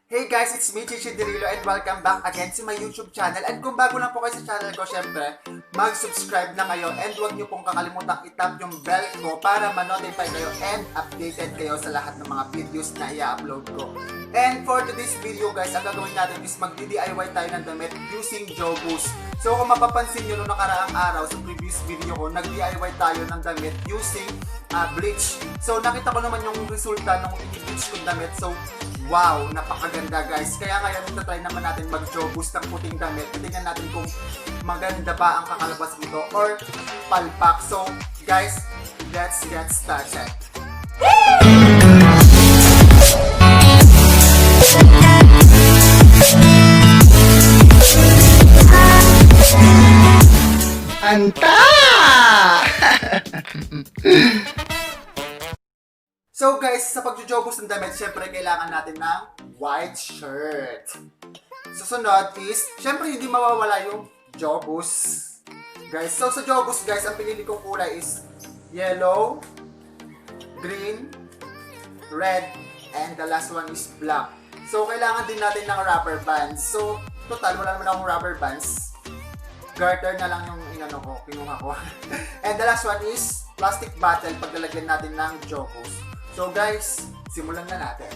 Hey guys, it's me, CHEECHEE DERILO, and welcome back again to my YouTube channel. And kung bago lang po kayo sa channel ko, syempre, mag-subscribe na kayo and huwag niyo pong kakalimutang itap yung bell ko para ma-notify kayo and updated kayo sa lahat ng mga videos na i-upload ko. And for today's video guys, ang gagawin natin is mag-DIY tayo ng damit using jobos. So kung mapapansin nyo nung nakaraang araw sa previous video ko, nag-DIY tayo ng damit using bleach. So nakita ko naman yung resulta ng i-bleach kong damit. So wow, napakaganda guys. Kaya ngayon try naman natin mag-jobos ng puting damit. Tingnan natin kung maganda ba ang kakalabas nito or palpak. So guys, let's get started. Anta! So guys, sa pag-jobos ng damit, syempre kailangan natin ng white shirt. Susunod is, syempre hindi mawawala yung jobos. Guys, so sa jobos guys, ang pinili kong kulay is yellow, green, red, and the last one is black. So kailangan din natin ng rubber bands. So total, wala naman akong rubber bands. Garter na lang yung kinuha ko. And the last one is plastic bottle paglalagyan natin ng jobos. So guys, simulan na natin.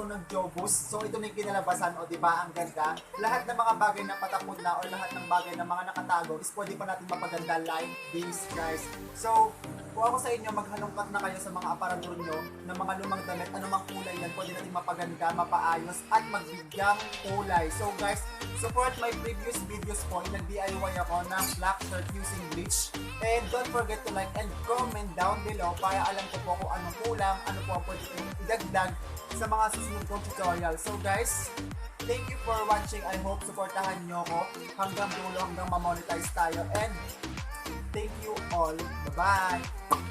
ng jobos. So ito na yung kinalabasan, o diba, ang ganda. Lahat ng mga bagay na patapon na or lahat ng bagay na mga nakatago is pwede pa natin mapaganda like this, guys. So kung ako sa inyo, maghalongkat na kayo sa mga aparador nyo ng mga lumang damit, anumang kulay yan, pwede natin mapaganda, mapaayos, at magbigyang kulay. So guys, support my previous videos po. Nag-DIY ako ng black shirt using bleach. And don't forget to like and comment down below para alam ko po kung anong kulang, ano po ang pwede kong idagdag sa mga susunod kong tutorial. So guys, thank you for watching. I hope supportahan nyo ko hanggang dulo, hanggang ma-monetize tayo. And thank you all. Bye-bye!